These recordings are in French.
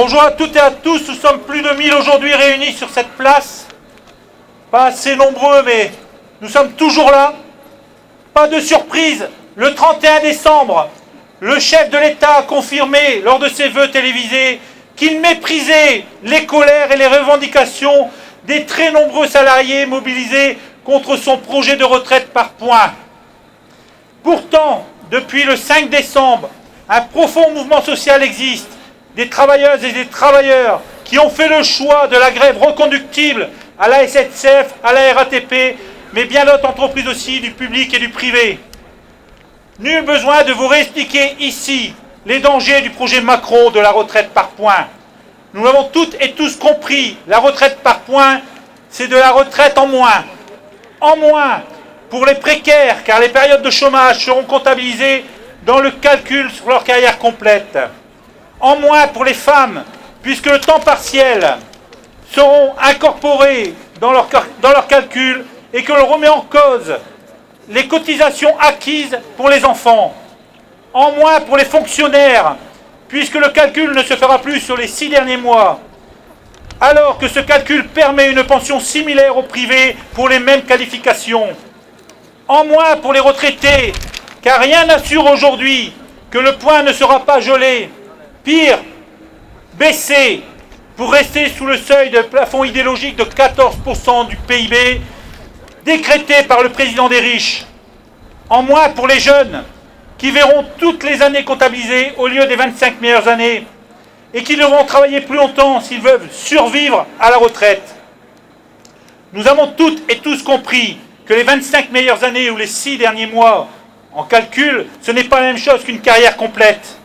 Bonjour à toutes et à tous, nous sommes plus de 1000 aujourd'hui réunis sur cette place. Pas assez nombreux, mais nous sommes toujours là. Pas de surprise, le 31 décembre, le chef de l'État a confirmé lors de ses vœux télévisés qu'il méprisait les colères et les revendications des très nombreux salariés mobilisés contre son projet de retraite par points. Pourtant, depuis le 5 décembre, un profond mouvement social existe. Des travailleuses et des travailleurs qui ont fait le choix de la grève reconductible à la SNCF, à la RATP, mais bien d'autres entreprises aussi, du public et du privé. Nul besoin de vous réexpliquer ici les dangers du projet Macron de la retraite par points. Nous l'avons toutes et tous compris, la retraite par points, c'est de la retraite en moins. En moins pour les précaires, car les périodes de chômage seront comptabilisées dans le calcul sur leur carrière complète. En moins pour les femmes, puisque le temps partiel seront incorporés dans leur calcul et que l'on remet en cause les cotisations acquises pour les enfants. En moins pour les fonctionnaires, puisque le calcul ne se fera plus sur les 6 derniers mois, alors que ce calcul permet une pension similaire au privé pour les mêmes qualifications. En moins pour les retraités, car rien n'assure aujourd'hui que le point ne sera pas gelé. Pire, baissé pour rester sous le seuil de plafond idéologique de 14% du PIB décrété par le président des riches. En moins pour les jeunes qui verront toutes les années comptabilisées au lieu des 25 meilleures années et qui devront travailler plus longtemps s'ils veulent survivre à la retraite. Nous avons toutes et tous compris que les 25 meilleures années ou les 6 derniers mois en calcul, ce n'est pas la même chose qu'une carrière complète.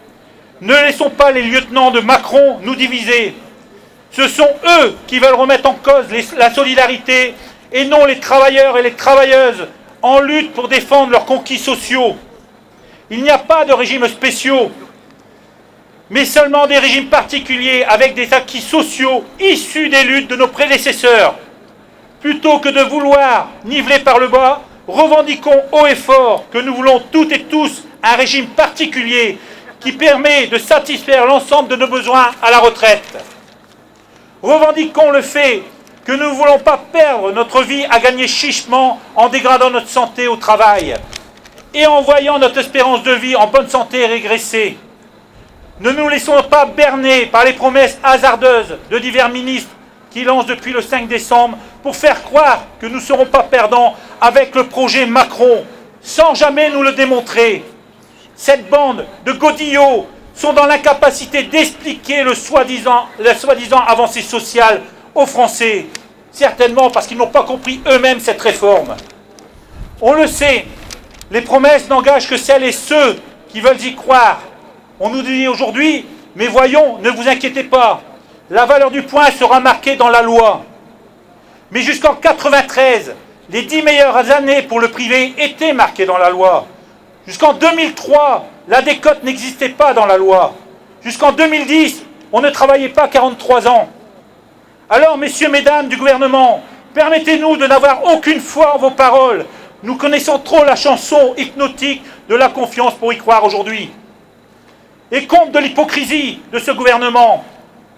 Ne laissons pas les lieutenants de Macron nous diviser. Ce sont eux qui veulent remettre en cause la solidarité et non les travailleurs et les travailleuses en lutte pour défendre leurs conquis sociaux. Il n'y a pas de régimes spéciaux, mais seulement des régimes particuliers avec des acquis sociaux issus des luttes de nos prédécesseurs. Plutôt que de vouloir niveler par le bas, revendiquons haut et fort que nous voulons toutes et tous un régime particulier qui permet de satisfaire l'ensemble de nos besoins à la retraite. Revendiquons le fait que nous ne voulons pas perdre notre vie à gagner chichement en dégradant notre santé au travail et en voyant notre espérance de vie en bonne santé régresser. Ne nous laissons pas berner par les promesses hasardeuses de divers ministres qui lancent depuis le 5 décembre pour faire croire que nous ne serons pas perdants avec le projet Macron, sans jamais nous le démontrer. Cette bande de godillots sont dans l'incapacité d'expliquer la soi-disant avancée sociale aux Français, certainement parce qu'ils n'ont pas compris eux-mêmes cette réforme. On le sait, les promesses n'engagent que celles et ceux qui veulent y croire. On nous dit aujourd'hui, mais voyons, ne vous inquiétez pas, la valeur du point sera marquée dans la loi. Mais jusqu'en 1993, les 10 meilleures années pour le privé étaient marquées dans la loi. Jusqu'en 2003, la décote n'existait pas dans la loi. Jusqu'en 2010, on ne travaillait pas 43 ans. Alors, messieurs, mesdames du gouvernement, permettez-nous de n'avoir aucune foi en vos paroles. Nous connaissons trop la chanson hypnotique de la confiance pour y croire aujourd'hui. Et compte de l'hypocrisie de ce gouvernement,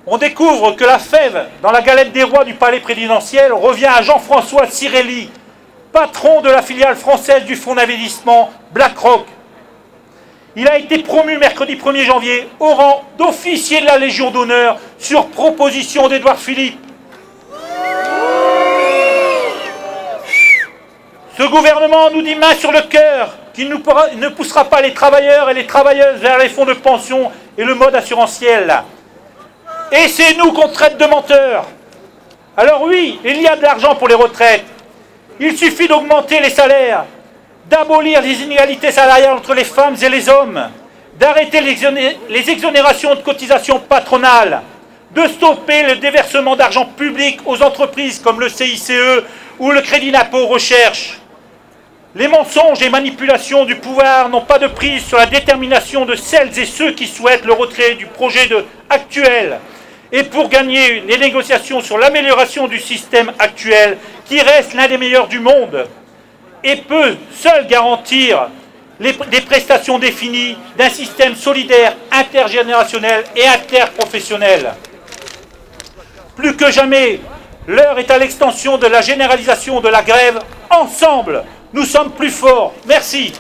on découvre que la fève dans la galette des rois du palais présidentiel revient à Jean-François Cirelli, patron de la filiale française du fonds d'investissement BlackRock. Il a été promu mercredi 1er janvier au rang d'officier de la Légion d'honneur sur proposition d'Édouard Philippe. Ce gouvernement nous dit main sur le cœur qu'il ne poussera pas les travailleurs et les travailleuses vers les fonds de pension et le mode assurantiel. Et c'est nous qu'on traite de menteurs. Alors oui, il y a de l'argent pour les retraites. Il suffit d'augmenter les salaires, d'abolir les inégalités salariales entre les femmes et les hommes, d'arrêter les exonérations de cotisations patronales, de stopper le déversement d'argent public aux entreprises comme le CICE ou le crédit d'impôt recherche. Les mensonges et manipulations du pouvoir n'ont pas de prise sur la détermination de celles et ceux qui souhaitent le retrait du projet actuel. Et pour gagner les négociations sur l'amélioration du système actuel, qui reste l'un des meilleurs du monde, et peut seul garantir des prestations définies, d'un système solidaire, intergénérationnel et interprofessionnel. Plus que jamais, l'heure est à l'extension de la généralisation de la grève. Ensemble, nous sommes plus forts. Merci.